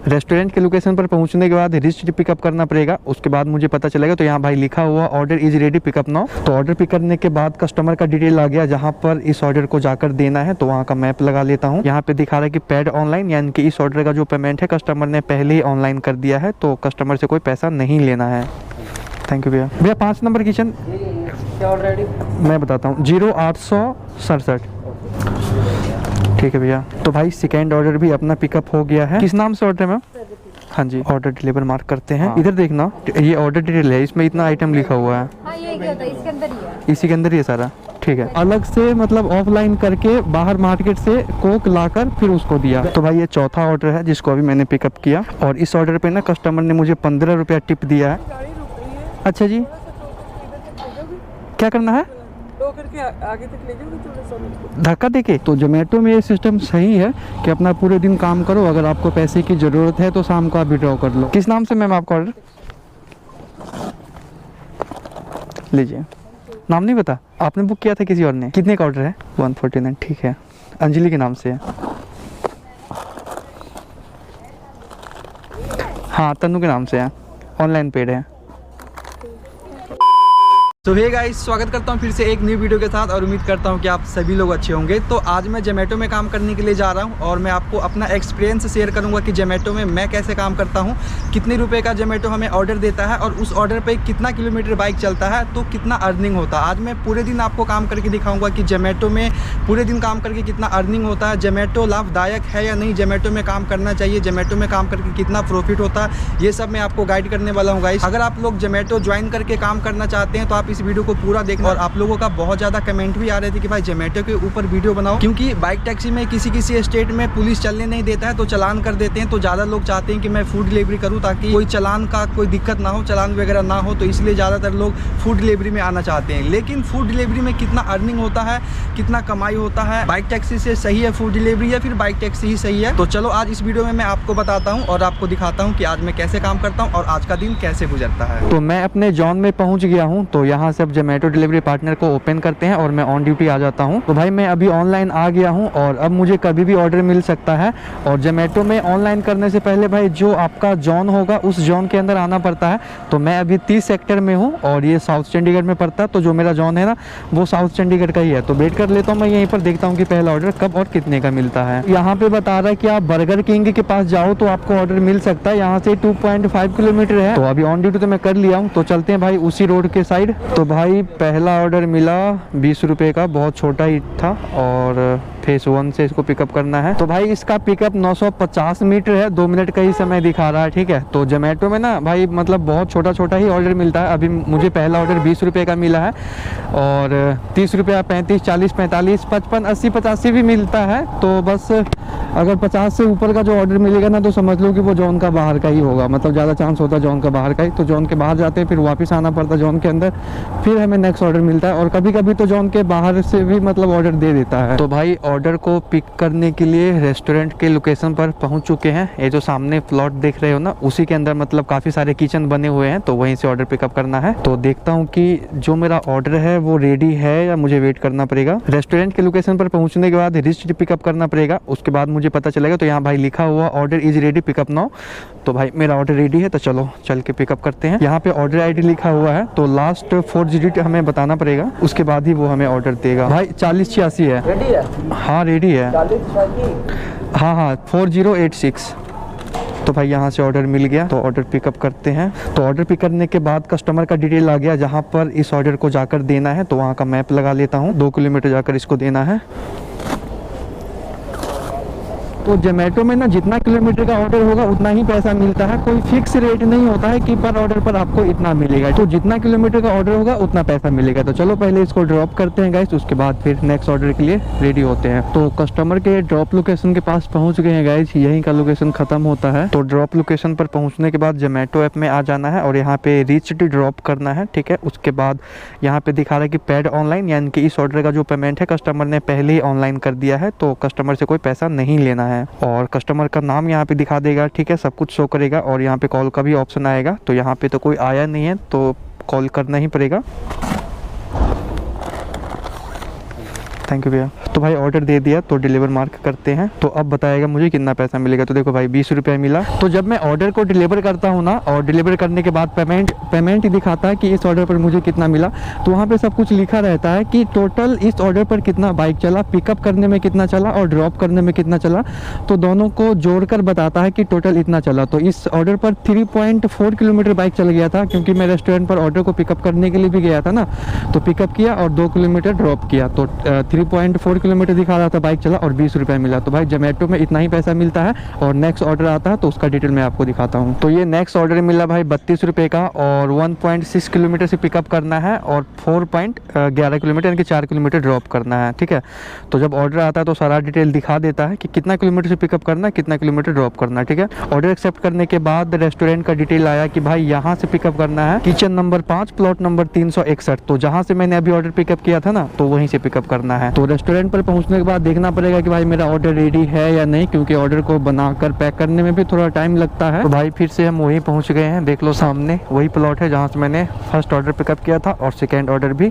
Restaurant के location पर पहुंचने के बाद रिस्ट पिकअप करना पड़ेगा, उसके बाद मुझे पता चलेगा। तो यहाँ भाई लिखा हुआ order is ready pickup now. तो ऑर्डर पिक करने के बाद कस्टमर का डिटेल आ गया जहाँ पर इस ऑर्डर को जाकर देना है। तो वहाँ का मैप लगा लेता हूँ। यहाँ पे दिखा रहा है कि पेड ऑनलाइन, यानी कि इस ऑर्डर का जो पेमेंट है कस्टमर ने पहले ही ऑनलाइन कर दिया है, तो कस्टमर से कोई पैसा नहीं लेना है। थैंक यू भैया। भैया 5 नंबर किचन ऑलरेडी मैं बताता हूँ 0867। ठीक है भैया। तो भाई सेकेंड ऑर्डर भी अपना पिकअप हो गया है। किस नाम से ऑर्डर है मैम? हाँ जी, ऑर्डर डिलीवर मार्क करते हैं। इधर देखना, ये ऑर्डर डिटेल है, इसमें इतना आइटम लिखा हुआ है। हाँ, ये क्या होता है? इसके अंदर ही है। इसी के अंदर ही है सारा। ठीक है, अलग से मतलब ऑफलाइन करके बाहर मार्केट से कोक लाकर फिर उसको दिया। तो भाई ये चौथा ऑर्डर है जिसको अभी मैंने पिकअप किया, और इस ऑर्डर पे ना कस्टमर ने मुझे 15 रुपया टिप दिया है। अच्छा जी, क्या करना है? करके आगे तक ले जाओगे थोड़ा सा धक्का देके। तो जोमेटो में ये सिस्टम सही है कि अपना पूरे दिन काम करो, अगर आपको पैसे की ज़रूरत है तो शाम को आप विड्रॉ कर लो। किस नाम से मैम आपका ऑर्डर? लीजिए। नाम नहीं पता? आपने बुक किया था किसी और ने? कितने का ऑर्डर है? 149। ठीक है, अंजलि के नाम से है। हाँ, तन्नू के नाम से है, ऑनलाइन पेड है। तो हे गाइस, स्वागत करता हूं फिर से एक न्यू वीडियो के साथ, और उम्मीद करता हूं कि आप सभी लोग अच्छे होंगे। तो आज मैं जोमेटो में काम करने के लिए जा रहा हूं, और मैं आपको अपना एक्सपीरियंस शेयर करूंगा कि जोमेटो में मैं कैसे काम करता हूं, कितने रुपए का जोमेटो हमें ऑर्डर देता है, और उस ऑर्डर पे कितना किलोमीटर बाइक चलता है, तो कितना अर्निंग होता है। आज मैं पूरे दिन आपको काम करके दिखाऊँगा कि जोमेटो में पूरे दिन काम करके कितना अर्निंग होता है, जोमेटो लाभदायक है या नहीं, जोमेटो में काम करना चाहिए, जोमेटो में काम करके कितना प्रॉफिट होता है, ये सब मैं आपको गाइड करने वाला हूँ गाइस। अगर आप लोग जोमेटो ज्वाइन करके काम करना चाहते हैं तो आप इस वीडियो को पूरा देखना। और आप लोगों का बहुत ज़्यादा कमेंट भी आ रहे थे कि भाई जोमेटो के ऊपर वीडियो बनाओ, क्योंकि बाइक टैक्सी में किसी स्टेट में पुलिस चलने नहीं देता है, तो चालान कर देते हैं। तो ज़्यादा लोग चाहते हैं कि मैं फूड डिलीवरी करूँ ताकि कोई चालान का कोई दिक्कत ना हो, चालान वगैरह ना हो, तो इसलिए ज़्यादातर लोग फूड डिलीवरी में आना चाहते हैं। लेकिन फूड डिलीवरी में कितना अर्निंग होता है, कितना कमाई होता है, बाइक टैक्सी से सही है फूड डिलीवरी या फिर बाइक टैक्सी ही सही है? तो चलो आज इस वीडियो में मैं आपको बताता हूँ और आपको दिखाता हूँ कि आज मैं कैसे काम करता हूँ और आज का दिन कैसे गुजरता है। तो मैं अपने जोन में पहुँच गया हूँ। तो यहाँ से अब जोमेटो डिलीवरी पार्टनर को ओपन करते हैं और मैं ऑन ड्यूटी आ जाता हूं। तो भाई मैं अभी ऑनलाइन आ गया हूं, और अब मुझे कभी भी ऑर्डर मिल सकता है। और जोमेटो में ऑनलाइन करने से पहले भाई जो आपका जोन होगा उस जोन के अंदर आना पड़ता है। तो मैं अभी 30 सेक्टर में हूं, और ये साउथ चंडीगढ़ में पड़ता है। तो जो मेरा जोन है ना वो साउथ चंडीगढ़ का ही है। तो वेट कर लेता हूँ मैं यहीं पर, देखता हूँ कि पहला ऑर्डर कब और कितने का मिलता है। यहाँ पे बता रहा है कि आप बर्गर किंग के पास जाओ तो आपको ऑर्डर मिल सकता है। यहाँ से 2.5 किलोमीटर है। तो अभी ऑन ड्यूटी तो मैं कर लिया हूँ, तो चलते हैं भाई उसी रोड के साइड। तो भाई पहला ऑर्डर मिला 20 रुपये का, बहुत छोटा ही था, और फेस 1 से इसको पिकअप करना है। तो भाई इसका पिकअप 950 मीटर है, 2 मिनट का ही समय दिखा रहा है। ठीक है, तो जोमेटो में ना भाई मतलब बहुत छोटा छोटा ही ऑर्डर मिलता है। अभी मुझे पहला ऑर्डर 20 रुपये का मिला है, और 30 रुपया, 35, 40, 45, 55, 80, 85 भी मिलता है। तो बस अगर 50 से ऊपर का जो ऑर्डर मिलेगा ना, तो समझ लो कि वो जोन का बाहर का ही होगा, मतलब ज़्यादा चांस होता है जोन का बाहर का ही। तो जोन के बाहर जाते हैं, फिर वापस आना पड़ता है जोन के अंदर, फिर हमें नेक्स्ट ऑर्डर मिलता है। और कभी कभी तो जोन के बाहर से भी मतलब ऑर्डर दे देता है। तो भाई ऑर्डर को पिक करने के लिए रेस्टोरेंट के लोकेशन पर पहुंच चुके हैं। ये जो सामने प्लॉट देख रहे हो ना, उसी के अंदर मतलब काफ़ी सारे किचन बने हुए हैं, तो वहीं से ऑर्डर पिकअप करना है। तो देखता हूँ कि जो मेरा ऑर्डर है वो रेडी है या मुझे वेट करना पड़ेगा। रेस्टोरेंट के लोकेशन पर पहुंचने के बाद रिस्ट पिकअप करना पड़ेगा, उसके बाद मुझे पता चलेगा। तो यहाँ भाई लिखा हुआ order is ready pickup now. तो भाई मेरा ऑर्डर रेडी है, तो चलो चल के पिकअप करते हैं। यहाँ पे ऑर्डर ID लिखा हुआ है, तो लास्ट 4 डिजिट हमें बताना पड़ेगा, उसके बाद ही वो हमें ऑर्डर देगा। भाई 4086 है। रेडी है? हाँ रेडी है। 4086? हाँ 4086। तो भाई यहाँ से ऑर्डर मिल गया, तो ऑर्डर पिकअप करते हैं। तो ऑर्डर पिक करने के बाद कस्टमर का डिटेल आ गया जहाँ पर इस ऑर्डर को जाकर देना है। तो वहाँ का मैप लगा लेता हूँ, 2 किलोमीटर जाकर इसको देना है। तो जोमेटो में ना जितना किलोमीटर का ऑर्डर होगा उतना ही पैसा मिलता है, कोई फिक्स रेट नहीं होता है कि पर ऑर्डर पर आपको इतना मिलेगा। तो जितना किलोमीटर का ऑर्डर होगा उतना पैसा मिलेगा। तो चलो पहले इसको ड्रॉप करते हैं गाइस, उसके बाद फिर नेक्स्ट ऑर्डर के लिए रेडी होते हैं। तो कस्टमर के ड्रॉप लोकेशन के पास पहुंच गए हैं गाइस, यहीं का लोकेशन खत्म होता है। तो ड्रॉप लोकेशन पर पहुंचने के बाद जोमेटो ऐप में आ जाना है, और यहाँ पे रीच टू ड्रॉप करना है। ठीक है, उसके बाद यहाँ पे दिखा रहा है कि पेड ऑनलाइन, यानी कि इस ऑर्डर का जो पेमेंट है कस्टमर ने पहले ही ऑनलाइन कर दिया है, तो कस्टमर से कोई पैसा नहीं लेना है। और कस्टमर का नाम यहाँ पे दिखा देगा। ठीक है, सब कुछ शो करेगा, और यहाँ पे कॉल का भी ऑप्शन आएगा। तो यहाँ पे तो कोई आया नहीं है, तो कॉल करना ही पड़ेगा। थैंक यू भैया। तो भाई ऑर्डर दे दिया, तो डिलीवर मार्क करते हैं। तो अब बताएगा मुझे कितना पैसा मिलेगा। तो देखो भाई 20 रुपये मिला। तो जब मैं ऑर्डर को डिलीवर करता हूँ ना, और डिलीवर करने के बाद पेमेंट दिखाता है कि इस ऑर्डर पर मुझे कितना मिला। तो वहाँ पे सब कुछ लिखा रहता है कि टोटल इस ऑर्डर पर कितना बाइक चला, पिकअप करने में कितना चला और ड्रॉप करने में कितना चला। तो दोनों को जोड़कर बताता है कि टोटल इतना चला। तो इस ऑर्डर पर 3.4 किलोमीटर बाइक चल गया था, क्योंकि मैं रेस्टोरेंट पर ऑर्डर को पिकअप करने के लिए भी गया था ना। तो पिकअप किया और 2 किलोमीटर ड्रॉप किया। तो 3.4 किलोमीटर दिखा रहा था बाइक चला और 20 रुपये मिला। तो भाई जोमेटो में इतना ही पैसा मिलता है। और नेक्स्ट ऑर्डर आता है तो उसका डिटेल मैं आपको दिखाता हूँ। तो ये नेक्स्ट ऑर्डर मिला भाई 32 रुपये का, और 1.6 किलोमीटर से पिकअप करना है और 4.11 किलोमीटर यानी कि 4 किलोमीटर ड्रॉप करना है। ठीक है, तो जब ऑर्डर आता है तो सारा डिटेल दिखा देता है कि कितना किलोमीटर से पिकअप करना है, कितना किलोमीटर ड्रॉप करना है। ठीक है, ऑर्डर एक्सेप्ट करने के बाद रेस्टोरेंट का डिटेल आया कि भाई यहाँ से पिकअप करना है, किचन नंबर 5 प्लॉट नंबर 361। तो जहाँ से मैंने अभी ऑर्डर पिकअप किया था ना, तो वहीं से पिकअप करना है। तो रेस्टोरेंट पर पहुँचने के बाद देखना पड़ेगा कि भाई मेरा ऑर्डर रेडी है या नहीं, क्योंकि ऑर्डर को बनाकर पैक करने में भी थोड़ा टाइम लगता है। तो भाई फिर से हम वहीं पहुँच गए हैं। देख लो सामने वही प्लॉट है जहाँ से मैंने फर्स्ट ऑर्डर पिकअप किया था, और सेकेंड ऑर्डर भी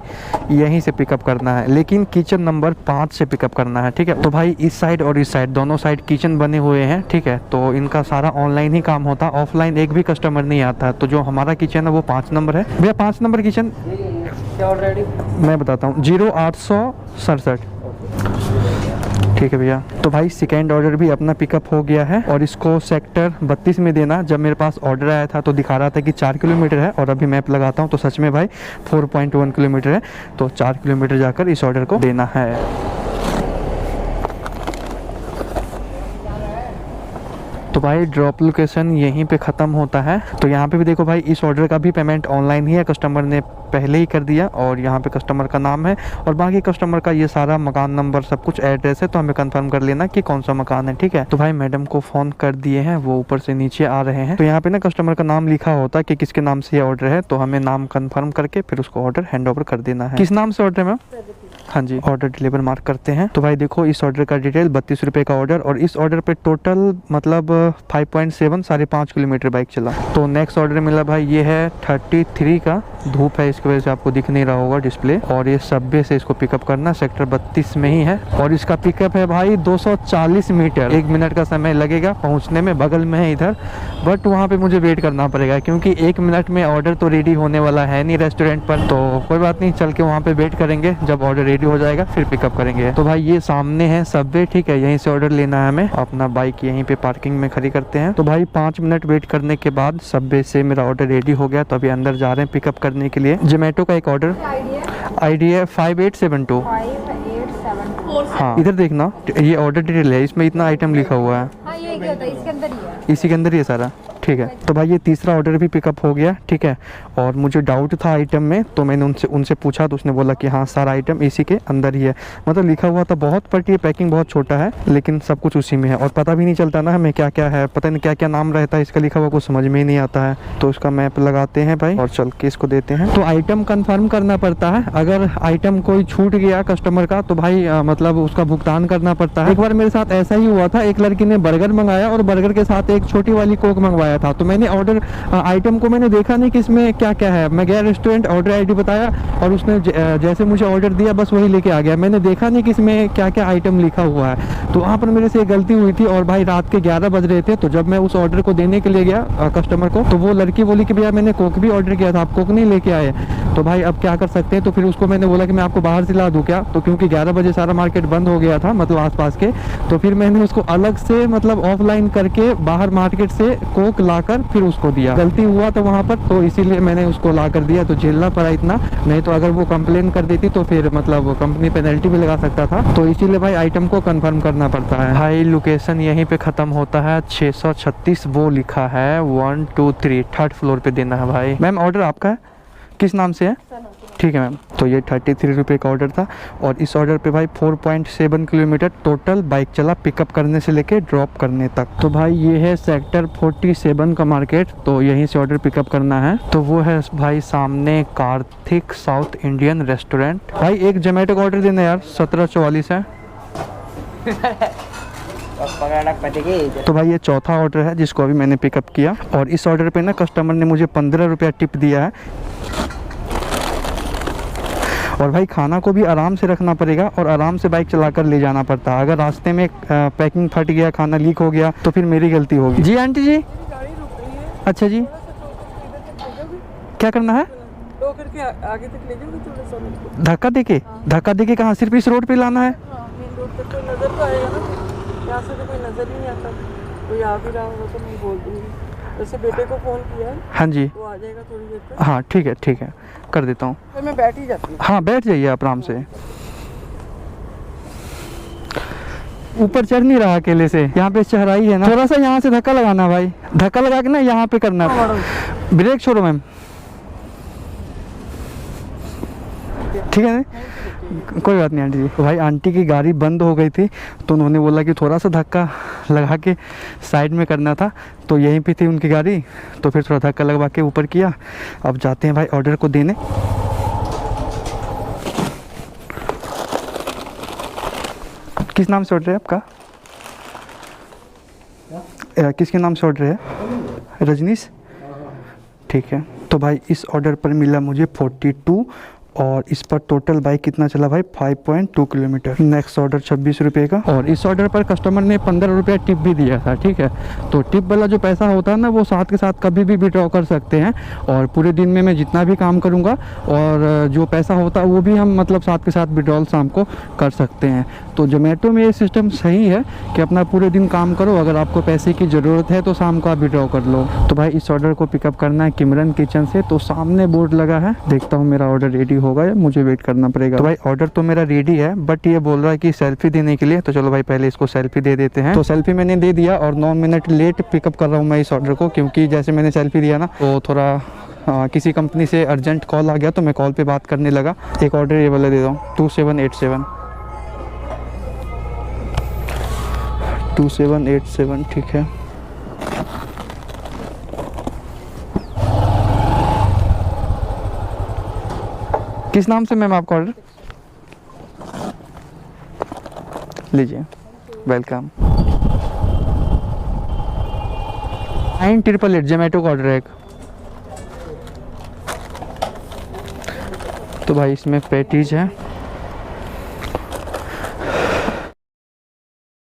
यहीं से पिकअप करना है, लेकिन किचन नंबर 5 से पिकअप करना है। ठीक है, तो भाई इस साइड और इस साइड दोनों साइड किचन बने हुए हैं। ठीक है, तो इनका सारा ऑनलाइन ही काम होता, ऑफलाइन एक भी कस्टमर नहीं आता। तो जो हमारा किचन है वो 5 नंबर है। भैया 5 नंबर किचन ऑलरेडी मैं बताता हूँ, 0867। ठीक है भैया। तो भाई सेकेंड ऑर्डर भी अपना पिकअप हो गया है, और इसको सेक्टर 32 में देना। जब मेरे पास ऑर्डर आया था तो दिखा रहा था कि 4 किलोमीटर है, और अभी मैप लगाता हूँ तो सच में भाई 4.1 किलोमीटर है। तो 4 किलोमीटर जाकर इस ऑर्डर को देना है। तो भाई ड्रॉप लोकेशन यहीं पे ख़त्म होता है। तो यहाँ पे भी देखो भाई इस ऑर्डर का भी पेमेंट ऑनलाइन ही है, कस्टमर ने पहले ही कर दिया, और यहाँ पे कस्टमर का नाम है और बाकी कस्टमर का ये सारा मकान नंबर सब कुछ एड्रेस है। तो हमें कंफर्म कर लेना कि कौन सा मकान है। ठीक है, तो भाई मैडम को फ़ोन कर दिए हैं, वो ऊपर से नीचे आ रहे हैं। तो यहाँ पे ना कस्टमर का नाम लिखा होता है कि किसके नाम से ये ऑर्डर है। तो हमें नाम कन्फर्म करके फिर उसको ऑर्डर हैंड ओवर कर देना है। किस नाम से ऑर्डर है मैम? हाँ जी, ऑर्डर डिलीवर मार्क करते हैं। तो भाई देखो इस ऑर्डर का डिटेल 32 रुपये का ऑर्डर, और इस ऑर्डर पे टोटल मतलब 5.7 5.5 किलोमीटर बाइक चला। तो नेक्स्ट ऑर्डर मिला भाई, ये है 33 का। धूप है इसकी वजह से आपको दिख नहीं रहा होगा डिस्प्ले। और ये सबवे से इसको पिकअप करना, सेक्टर 32 में ही है, और इसका पिकअप है भाई 240 मीटर। 1 मिनट का समय लगेगा पहुँचने में, बगल में है इधर। बट वहाँ पे मुझे वेट करना पड़ेगा, क्योंकि 1 मिनट में ऑर्डर तो रेडी होने वाला है नहीं रेस्टोरेंट पर। तो कोई बात नहीं, चल के वहाँ पे वेट करेंगे, जब ऑर्डर रेडी हो जाएगा फिर पिकअप करेंगे। तो भाई ये सामने है सबवे। ठीक है, यहीं से ऑर्डर लेना है हमें। अपना बाइक यहीं पे पार्किंग में खड़ी करते हैं। तो भाई 5 मिनट वेट करने के बाद सबवे से मेरा ऑर्डर रेडी हो गया। तो अभी अंदर जा रहे हैं पिकअप करने के लिए। जोमेटो का एक ऑर्डर ID है 5872। हाँ इधर देखना, ये ऑर्डर डिटेल है, इसमें इतना आइटम लिखा हुआ है। हाँ ये क्या होता है, इसके अंदर ही है। इसी के अंदर ही है सारा। ठीक है, तो भाई ये तीसरा ऑर्डर भी पिकअप हो गया। ठीक है, और मुझे डाउट था आइटम में, तो मैंने उनसे पूछा, तो उसने बोला कि हाँ सारा आइटम इसी के अंदर ही है। मतलब लिखा हुआ था बहुत, बट ये पैकिंग बहुत छोटा है, लेकिन सब कुछ उसी में है। और पता भी नहीं चलता ना हमें क्या क्या है, पता नहीं क्या क्या नाम रहता है इसका लिखा हुआ, कुछ समझ में ही नहीं आता है। तो इसका मैप लगाते हैं भाई, और चल के इसको देते हैं। तो आइटम कन्फर्म करना पड़ता है। अगर आइटम कोई छूट गया कस्टमर का, तो भाई मतलब उसका भुगतान करना पड़ता है। एक बार मेरे साथ ऐसा ही हुआ था, एक लड़की ने बर्गर मंगाया और बर्गर के साथ एक छोटी वाली कोक मंगवाया था। तो मैंने ऑर्डर आइटम को मैंने देखा नहीं कि इसमें क्या क्या है। मैं गया रेस्टोरेंट, ऑर्डर ID बताया, और उसने जैसे मुझे ऑर्डर दिया बस वही लेके आ गया। मैंने देखा नहीं कि इसमें क्या क्या आइटम लिखा हुआ है। तो वहाँ पर मेरे से गलती हुई थी। और भाई रात के 11 बज रहे थे। तो जब मैं उस ऑर्डर को देने के लिए गया कस्टमर को, तो वो लड़की बोली कि भैया मैंने कोक भी ऑर्डर किया था, आप कोक नहीं लेके आए। तो भाई अब क्या कर सकते हैं। तो फिर उसको मैंने बोला कि मैं आपको बाहर से ला दूँ क्या, तो क्योंकि 11 बजे सारा मार्केट बंद हो गया था, मतलब आसपास के। तो फिर मैंने उसको अलग से मतलब ऑफलाइन करके बाहर मार्केट से कोक लाकर फिर उसको दिया। गलती हुआ तो वहाँ पर, तो इसीलिए मैंने उसको ला कर दिया। तो झेलना पड़ा इतना, नहीं तो अगर वो कंप्लेन कर देती तो फिर मतलब कंपनी पेनल्टी भी लगा सकता था। तो इसीलिए भाई आइटम को कंफर्म करना पड़ता है। भाई लोकेशन यहीं पे ख़त्म होता है, 636 वो लिखा है, 1 2 3 3rd फ्लोर पे देना है भाई। मैम ऑर्डर आपका है, किस नाम से है? ठीक है मैम। तो ये 33 रुपये का ऑर्डर था, और इस ऑर्डर पे भाई 4.7 किलोमीटर टोटल बाइक चला, पिकअप करने से लेके ड्रॉप करने तक। तो भाई ये है सेक्टर 47 का मार्केट, तो यहीं से ऑर्डर पिकअप करना है। तो वो है भाई सामने कार्थिक साउथ इंडियन रेस्टोरेंट। भाई एक जोमेटो का ऑर्डर देना यार, 1744 है। तो भाई ये चौथा ऑर्डर है जिसको अभी मैंने पिकअप किया, और इस ऑर्डर पे ना कस्टमर ने मुझे 15 रुपया टिप दिया है। और भाई खाना को भी आराम से रखना पड़ेगा और आराम से बाइक चलाकर ले जाना पड़ता है। अगर रास्ते में पैकिंग फट गया, खाना लीक हो गया तो फिर मेरी गलती होगी। जी आंटी जी। गाड़ी रुक रही है, अच्छा जी, थोड़ा सा इधर तक ले जाओगे, क्या करना है? टो करके आगे तक ले जाओगे थोड़ा सा मुझको। धक्का देके? धक्का देके कहाँ? सिर्फ इस रोड पे लाना है? हाँ, मेन रोड तक कोई नज़र तो आएगा ना, यहाँ से तो कोई नज़र नहीं आता, कोई आ भी रहा होगा तो मैं बोल दूँगी। वैसे बेटे को फ़ोन किया है, हाँ जी, वो आ जाएगा थोड़ी देर तक। हाँ ठीक है, कर देता हूँ। फिर मैं बैठ ही जाती हूँ। हाँ बैठ जाइए आप आराम से। ऊपर चढ़ नहीं रहा अकेले से, यहाँ पे चढ़ाई है ना, थोड़ा सा यहाँ से धक्का लगाना भाई, धक्का लगा के ना यहाँ पे करना है। ब्रेक छोड़ो मैम, ठीक है ना? कोई बात नहीं आंटी जी। तो भाई आंटी की गाड़ी बंद हो गई थी तो उन्होंने बोला कि थोड़ा सा धक्का लगा के साइड में करना था, तो यहीं पे थी उनकी गाड़ी, तो फिर थोड़ा धक्का लगवा के ऊपर किया। अब जाते हैं भाई ऑर्डर को देने। किस नाम से ऑर्डर है आपका? किसके नाम से ऑर्डर है? रजनीश, ठीक है। तो भाई इस ऑर्डर पर मिला मुझे 42 और इस पर टोटल बाइक कितना चला भाई? 5.2 किलोमीटर। नेक्स्ट ऑर्डर 26 रुपये का, और इस ऑर्डर पर कस्टमर ने 15 रुपये टिप भी दिया था, ठीक है। तो टिप वाला जो पैसा होता है ना, वो साथ के साथ कभी भी विड्रॉ कर सकते हैं, और पूरे दिन में मैं जितना भी काम करूँगा और जो पैसा होता है वो भी हम मतलब साथ के साथ विड्रॉल शाम को कर सकते हैं। तो जोमेटो में ये सिस्टम सही है कि अपना पूरे दिन काम करो, अगर आपको पैसे की ज़रूरत है तो शाम को आप विड्रॉ कर लो। तो भाई इस ऑर्डर को पिकअप करना है किमरन किचन से, तो सामने बोर्ड लगा है, देखता हूँ मेरा ऑर्डर रेडी होगा या मुझे वेट करना पड़ेगा। तो भाई ऑर्डर तो मेरा रेडी है, बट ये बोल रहा है कि सेल्फी देने के लिए, तो चलो भाई पहले इसको सेल्फी दे देते हैं। तो सेल्फी मैंने दे दिया और 9 मिनट लेट पिकअप कर रहा हूँ मैं इस ऑर्डर को, क्योंकि जैसे मैंने सेल्फी दिया ना तो थोड़ा किसी कंपनी से अर्जेंट कॉल आ गया तो मैं कॉल पे बात करने लगा। एक ऑर्डर ये वाला दे दूँ 2787, 2787, ठीक है। किस नाम से मैम आपका ऑर्डर? लीजिए, वेलकम। 9888 जोमेटो का ऑर्डर है एक। तो भाई इसमें पैटीज है।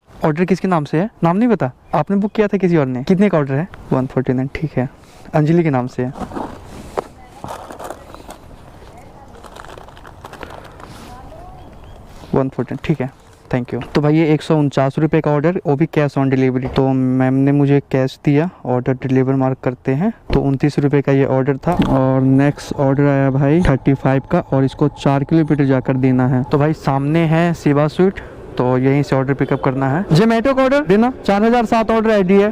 ऑर्डर किसके नाम से है? नाम नहीं पता? आपने बुक किया था किसी और ने? कितने का ऑर्डर है? 149, ठीक है। अंजलि के नाम से है। ठीक है, थैंक यू। तो भाई ये 149 रुपये का ऑर्डर, वो भी कैश ऑन डिलीवरी। तो मैम ने मुझे कैश दिया, ऑर्डर डिलीवर मार्क करते हैं। तो 29 रुपये का ये ऑर्डर था। और नेक्स्ट ऑर्डर आया भाई 35 का, और इसको 4 किलोमीटर जाकर देना है। तो भाई सामने है शिवा स्वीट, तो यहीं से ऑर्डर पिकअप करना है। जोमेटो का ऑर्डर देना, 4007 ऑर्डर ID है।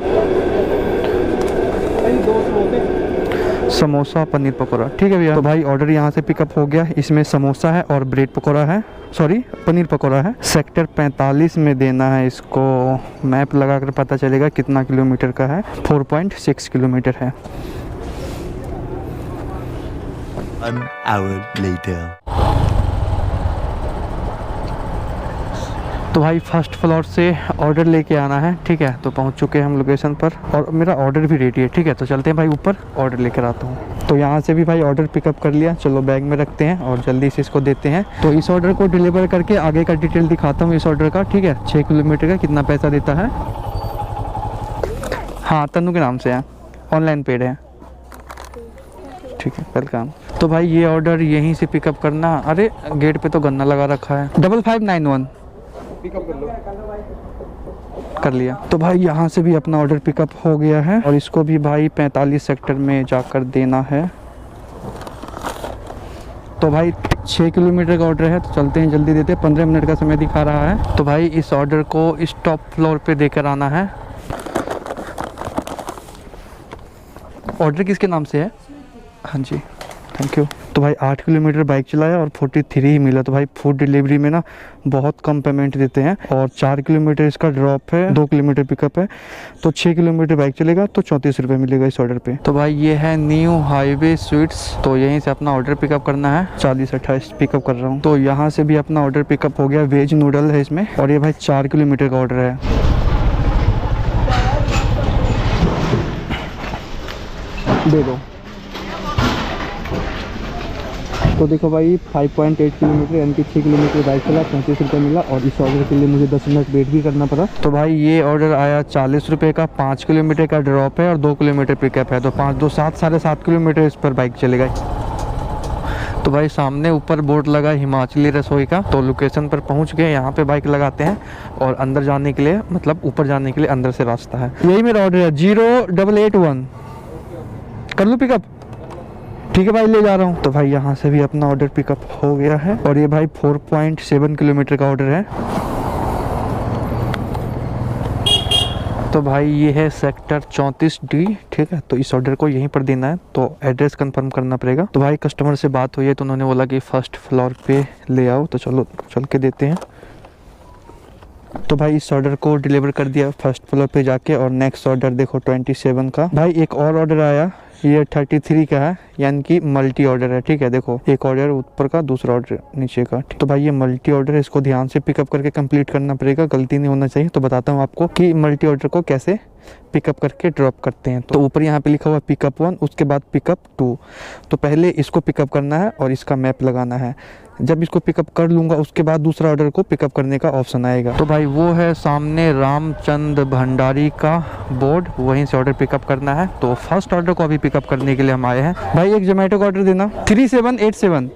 समोसा पनीर पकौड़ा, ठीक है भैया। तो भाई ऑर्डर यहाँ से पिकअप हो गया। इसमें समोसा है और ब्रेड पकौड़ा है, सॉरी पनीर पकौड़ा है। सेक्टर 45 में देना है इसको। मैप लगाकर पता चलेगा कितना किलोमीटर का है। 4.6 किलोमीटर है। An hour later. तो भाई फर्स्ट फ्लोर से ऑर्डर लेके आना है, ठीक है। तो पहुंच चुके हैं हम लोकेशन पर, और मेरा ऑर्डर भी रेडी है, ठीक है। तो चलते हैं भाई ऊपर, ऑर्डर लेकर आता हूँ। तो यहाँ से भी भाई ऑर्डर पिकअप कर लिया, चलो बैग में रखते हैं और जल्दी से इसको देते हैं। तो इस ऑर्डर को डिलीवर करके आगे का डिटेल दिखाता हूँ इस ऑर्डर का, ठीक है। 6 किलोमीटर का कितना पैसा देता है? हाँ, तन्नू के नाम से है, ऑनलाइन पेड है, ठीक है, वेलकम। तो भाई ये ऑर्डर यहीं से पिकअप करना। अरे गेट पे तो गन्ना लगा रखा है। 5591 पिकअप कर लो। कर लिया। तो भाई यहाँ से भी अपना ऑर्डर पिकअप हो गया है, और इसको भी भाई 45 सेक्टर में जाकर देना है। तो भाई 6 किलोमीटर का ऑर्डर है, तो चलते हैं जल्दी देते हैं। 15 मिनट का समय दिखा रहा है। तो भाई इस ऑर्डर को इस टॉप फ्लोर पे देकर आना है। ऑर्डर किसके नाम से है? हाँ जी, थैंक यू। तो भाई 8 किलोमीटर बाइक चलाया और 43 ही मिला। तो भाई फूड डिलीवरी में ना बहुत कम पेमेंट देते हैं, और 4 किलोमीटर इसका ड्रॉप है, 2 किलोमीटर पिकअप है। तो 6 किलोमीटर बाइक चलेगा तो 34 रुपये मिलेगा इस ऑर्डर पे। तो भाई ये है न्यू हाईवे स्वीट्स, तो यहीं से अपना ऑर्डर पिकअप करना है। 4028 पिकअप कर रहा हूँ। तो यहाँ से भी अपना ऑर्डर पिकअप हो गया। वेज नूडल है इसमें, और ये भाई 4 किलोमीटर का ऑर्डर है। दे दो। तो देखो भाई 5.8 किलोमीटर यानी कि 6 किलोमीटर बाइक चला, 35 रुपये मिला और इस ऑर्डर के लिए मुझे 10 मिनट वेट भी करना पड़ा। तो भाई ये ऑर्डर आया 40 रुपये का, 5 किलोमीटर का ड्रॉप है और 2 किलोमीटर पिकअप है, तो 5 2 7 7.5 किलोमीटर इस पर बाइक चलेगा। तो भाई सामने ऊपर बोर्ड लगा हिमाचली रसोई का, तो लोकेशन पर पहुंच गए, यहाँ पे बाइक लगाते हैं और अंदर जाने के लिए मतलब ऊपर जाने के लिए अंदर से रास्ता है। यही मेरा ऑर्डर है 0881, कर लूँ पिकअप? ठीक है भाई, ले जा रहा हूँ। तो भाई यहाँ से भी अपना ऑर्डर पिकअप हो गया है और ये भाई 4.7 किलोमीटर का ऑर्डर है। तो भाई ये है सेक्टर 34D, ठीक है। तो इस ऑर्डर को यहीं पर देना है, तो एड्रेस कंफर्म करना पड़ेगा। तो भाई कस्टमर से बात हुई है तो उन्होंने बोला कि फर्स्ट फ्लोर पे ले आओ, तो चलो चल के देते हैं। तो भाई इस ऑर्डर को डिलीवर कर दिया फर्स्ट फ्लोर पे जाके। और नेक्स्ट ऑर्डर देखो 27 का। भाई एक और ऑर्डर आया, ये 33 का है, यानी कि मल्टी ऑर्डर है, ठीक है। देखो एक ऑर्डर ऊपर का, दूसरा ऑर्डर नीचे का। तो भाई ये मल्टी ऑर्डर है, इसको ध्यान से पिकअप करके कंप्लीट करना पड़ेगा, गलती नहीं होना चाहिए। तो बताता हूँ आपको कि मल्टी ऑर्डर को कैसे पिकअप करके ड्रॉप करते हैं। तो ऊपर यहाँ पे लिखा हुआ पिकअप 1, उसके बाद पिकअप 2। तो पहले इसको पिकअप करना है और इसका मैप लगाना है। जब इसको पिकअप कर लूँगा उसके बाद दूसरा ऑर्डर को पिकअप करने का ऑप्शन आएगा। तो भाई वो है सामने रामचंद भंडारी का बोर्ड, वहीं से ऑर्डर पिकअप करना है। तो फर्स्ट ऑर्डर को अभी पिकअप करने के लिए हम आए हैं। भाई एक जोमेटो का ऑर्डर देना 3787।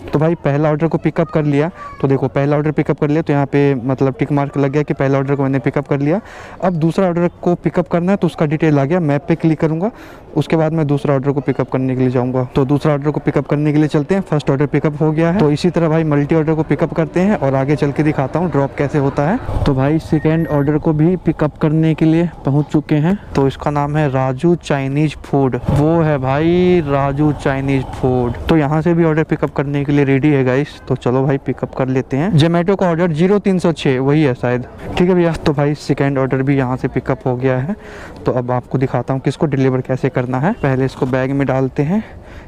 तो भाई पहला ऑर्डर को पिकअप कर लिया। तो देखो पहला ऑर्डर पिकअप कर लिया, तो यहाँ पे मतलब टिक मार्क लग गया कि पहला ऑर्डर को मैंने पिकअप कर लिया। अब दूसरा ऑर्डर को पिकअप करना है, तो उसका डिटेल आ गया, मैप पे क्लिक करूँगा, उसके बाद मैं दूसरा ऑर्डर को पिकअप करने के लिए जाऊँगा। तो दूसरा ऑर्डर को पिकअप करने के लिए चलते हैं। फर्स्ट ऑर्डर पिकअप हो गया है, तो इसी तरह भाई मल्टी ऑर्डर को पिकअप करते हैं और आगे चल के दिखाता हूँ ड्रॉप कैसे होता है। तो भाई सेकेंड ऑर्डर को भी पिकअप करने के लिए पहुँच चुके हैं। तो इसका नाम है राजू चाइनीज फूड, वो है भाई राजू चाइनीज फूड। तो यहाँ से भी ऑर्डर पिकअप करने के लिए रेडी है गाइस। तो चलो भाई पिकअप कर लेते हैं। जोमेटो का ऑर्डर 0306 वही है शायद, ठीक है भैया। तो भाई सेकेंड ऑर्डर भी यहाँ से पिकअप हो गया है। तो अब आपको दिखाता हूँ कि इसको डिलीवर कैसे करना है। पहले इसको बैग में डालते हैं।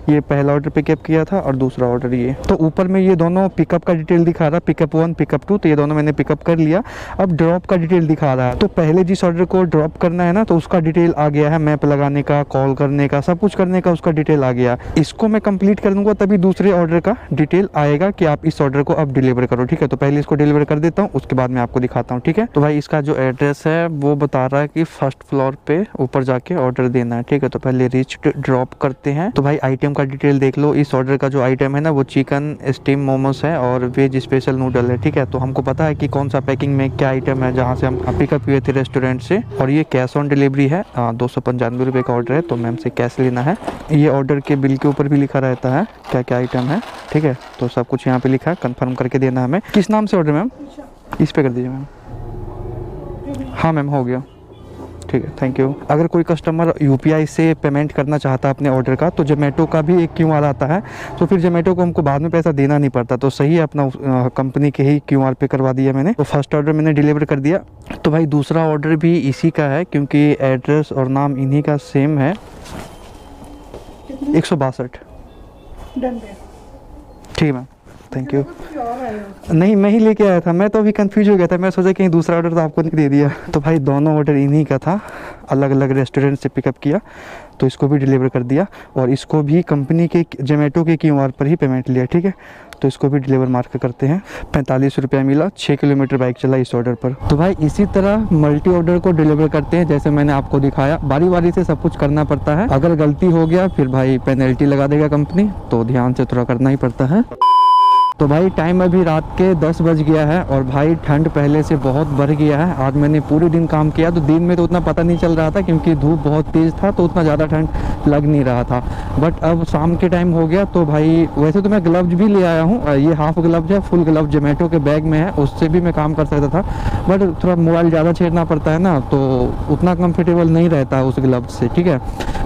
ये पहला ऑर्डर पिकअप किया था और दूसरा ऑर्डर ये। तो ऊपर में ये दोनों पिकअप का डिटेल दिखा रहा है, पिकअप 1 पिकअप 2, तो ये दोनों मैंने पिकअप कर लिया। अब ड्रॉप का डिटेल दिखा रहा है। तो पहले जिस ऑर्डर को ड्रॉप करना है ना, तो उसका डिटेल आ गया है, मैप लगाने का, कॉल करने का, सब कुछ करने का उसका डिटेल आ गया। इसको मैं कंप्लीट कर दूंगा तभी दूसरे ऑर्डर का डिटेल आएगा कि आप इस ऑर्डर को अब डिलीवर करो, ठीक है। तो पहले इसको डिलीवर कर देता हूँ, उसके बाद मैं आपको दिखाता हूँ, ठीक है। तो भाई इसका जो एड्रेस है वो बता रहा है कि फर्स्ट फ्लोर पे ऊपर जाके ऑर्डर देना है, ठीक है। तो पहले रीच ड्रॉप करते हैं। तो भाई आइटम का डिटेल देख लो। इस ऑर्डर का जो आइटम है ना, वो चिकन स्टीम मोमोस है और वेज स्पेशल नूडल है, ठीक है। तो हमको पता है कि कौन सा पैकिंग में क्या आइटम है जहाँ से हम पिकअप किए थे रेस्टोरेंट से। और ये कैश ऑन डिलीवरी है, 295 रुपये का ऑर्डर है, तो मैम से कैश लेना है। ये ऑर्डर के बिल के ऊपर भी लिखा रहता है क्या क्या आइटम है, ठीक है। तो सब कुछ यहाँ पे लिखा है, कंफर्म करके देना है हमें। किस नाम से ऑर्डर मैम? इस पे कर दीजिए मैम। हाँ मैम हो गया, ठीक है, थैंक यू। अगर कोई कस्टमर UPI से पेमेंट करना चाहता है अपने ऑर्डर का, तो जोमेटो का भी एक QR आता है, तो फिर जोमेटो को हमको बाद में पैसा देना नहीं पड़ता। तो सही है, अपना कंपनी के ही QR पे करवा दिया मैंने। तो फर्स्ट ऑर्डर मैंने डिलीवर कर दिया। तो भाई दूसरा ऑर्डर भी इसी का है, क्योंकि एड्रेस और नाम इन्हीं का सेम है। 162। ठीक है मैम, थैंक यू। नहीं मैं ही लेके आया था, मैं तो अभी कंफ्यूज हो गया था, मैं सोचा कहीं दूसरा ऑर्डर तो आपको नहीं दे दिया। तो भाई दोनों ऑर्डर इन्हीं का था, अलग अलग रेस्टोरेंट से पिकअप किया, तो इसको भी डिलीवर कर दिया और इसको भी कंपनी के जोमेटो के QR पर ही पेमेंट लिया, ठीक है। तो इसको भी डिलीवर मार्क करते हैं। 45 रुपया मिला, 6 किलोमीटर बाइक चला इस ऑर्डर पर। तो भाई इसी तरह मल्टी ऑर्डर को डिलीवर करते हैं, जैसे मैंने आपको दिखाया, बारी बारी से सब कुछ करना पड़ता है। अगर गलती हो गया फिर भाई पेनल्टी लगा देगा कंपनी, तो ध्यान से थोड़ा करना ही पड़ता है। तो भाई टाइम अभी रात के 10 बज गया है और भाई ठंड पहले से बहुत बढ़ गया है। आज मैंने पूरे दिन काम किया, तो दिन में तो उतना पता नहीं चल रहा था क्योंकि धूप बहुत तेज़ था, तो उतना ज़्यादा ठंड लग नहीं रहा था। बट अब शाम के टाइम हो गया, तो भाई वैसे तो मैं ग्लव्स भी ले आया हूँ, ये हाफ ग्लव्स है, फुल ग्लव्स जोमेटो के बैग में है, उससे भी मैं काम कर सकता था। बट थोड़ा मोबाइल ज़्यादा छेड़ना पड़ता है ना, तो उतना कम्फर्टेबल नहीं रहता है उस ग्लव्स से, ठीक है।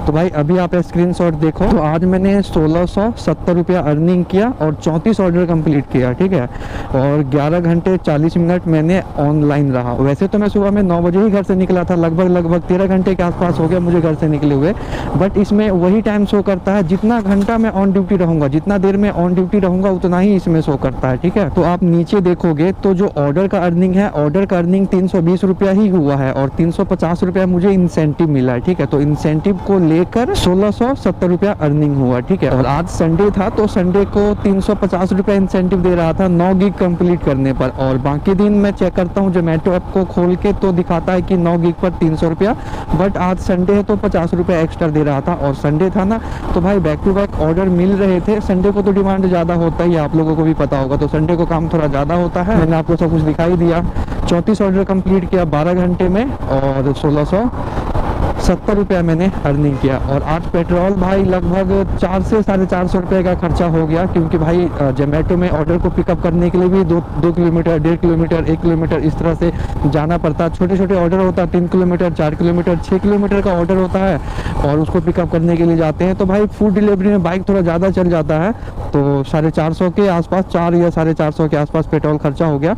तो भाई अभी आप स्क्रीनशॉट देखो। तो आज मैंने 1670 रुपया अर्निंग किया और 34 ऑर्डर कंप्लीट किया, ठीक है। और 11 घंटे 40 मिनट मैंने ऑनलाइन रहा। वैसे तो मैं सुबह में 9 बजे ही घर से निकला था, लगभग 13 घंटे के आसपास हो गया मुझे घर से निकले हुए। बट इसमें वही टाइम शो करता है, जितना घंटा मैं ऑन ड्यूटी रहूँगा, जितना देर में ऑन ड्यूटी रहूँगा उतना ही इसमें शो करता है, ठीक है। तो आप नीचे देखोगे तो जो ऑर्डर का अर्निंग है, ऑर्डर का अर्निंग 320 रुपया ही हुआ है और 350 रुपया मुझे इंसेंटिव मिला है, ठीक है। तो इंसेंटिव को ले देकर 1670 रुपया अर्निंग हुआ, ठीक है। और आज संडे था तो संडे को 350 रुपया इंसेंटिव दे रहा था 9 गिग कंप्लीट करने पर। और बाकी दिन मैं चेक करता हूँ जोमेटो ऐप को खोल के तो दिखाता है कि 9 गिग पर 300 रुपया, बट आज संडे है तो 50 रुपया एक्स्ट्रा दे रहा था। और संडे था ना तो भाई बैक टू बैक ऑर्डर मिल रहे थे। संडे को तो डिमांड ज़्यादा होता ही, आप लोगों को भी पता होगा, तो संडे को काम थोड़ा ज़्यादा होता है। मैंने आपको सब कुछ दिखाई दिया। 34 ऑर्डर कंप्लीट किया 12 घंटे में और 1670 रुपया मैंने अर्निंग किया। और आज पेट्रोल भाई लगभग 400 से 450 रुपये का खर्चा हो गया, क्योंकि भाई जोमेटो में ऑर्डर को पिकअप करने के लिए भी 2 किलोमीटर, 1.5 किलोमीटर, 1 किलोमीटर इस तरह से जाना पड़ता है। छोटे छोटे ऑर्डर होता है 3 किलोमीटर, 4 किलोमीटर, 6 किलोमीटर का ऑर्डर होता है और उसको पिकअप करने के लिए जाते हैं। तो भाई फूड डिलीवरी में बाइक थोड़ा ज़्यादा चल जाता है, तो 450 के आसपास, 4 या 450 के आसपास पेट्रोल खर्चा हो गया।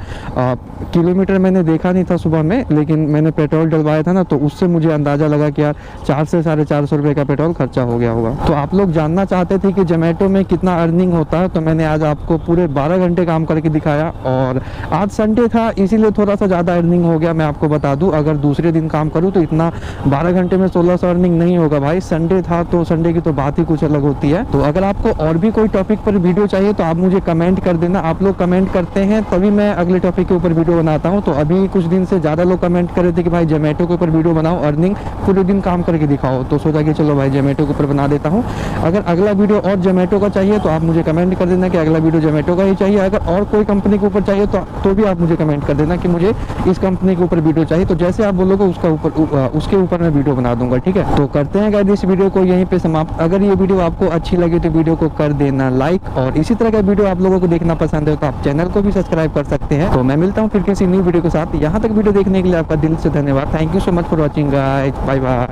किलोमीटर मैंने देखा नहीं था सुबह में, लेकिन मैंने पेट्रोल डलवाया था ना तो उससे मुझे अंदाज़ा लगा कि यार 400 से 450 रुपये का पेट्रोल खर्चा हो गया होगा। तो आप लोग जानना चाहते थे कि जोमेटो में कितना अर्निंग होता है, तो मैंने आज आपको पूरे 12 घंटे काम करके दिखाया। और आज संडे था इसीलिए थोड़ा सा ज़्यादा अर्निंग हो गया। मैं आपको बता दूं, अगर दूसरे दिन काम करूं तो इतना 12 घंटे में 1600 अर्निंग नहीं होगा भाई। संडे था तो संडे की तो बात ही कुछ अलग होती है। तो अगर आपको और भी कोई टॉपिक पर वीडियो चाहिए तो आप मुझे कमेंट कर देना। आप लोग कमेंट करते हैं तभी मैं अगले टॉपिक के ऊपर वीडियो बनाता हूँ। तो अभी कुछ दिन से ज़्यादा लोग कमेंट कर रहे थे कि भाई जोमेटो के ऊपर वीडियो बनाओ, अर्निंग पूरे दिन काम करके दिखाओ, तो सोचा कि चलो भाई जोमेटो के ऊपर बना देता हूँ। अगर अगला वीडियो और जोमेटो का चाहिए तो आप मुझे कमेंट कर देना कि अगला वीडियो जोमेटो का ही चाहिए। अगर और कोई कंपनी के ऊपर चाहिए तो भी आप मुझे कमेंट कर देना कि मुझे इस कंपनी के ऊपर वीडियो चाहिए। तो जैसे आप बोलोगे उसके ऊपर मैं वीडियो बना दूंगा, ठीक है। तो करते हैं गाइस इस वीडियो को यहीं पे समाप्त। अगर ये वीडियो आपको अच्छी लगी तो वीडियो को कर देना लाइक, और इसी तरह का वीडियो आप लोगों को देखना पसंद है तो आप चैनल को भी सब्सक्राइब कर सकते हैं। तो मैं मिलता हूँ फिर किसी न्यू वीडियो के साथ। यहाँ तक वीडियो देखने के लिए आपका दिल से धन्यवाद। Thank you so much for watching guys, bye bye.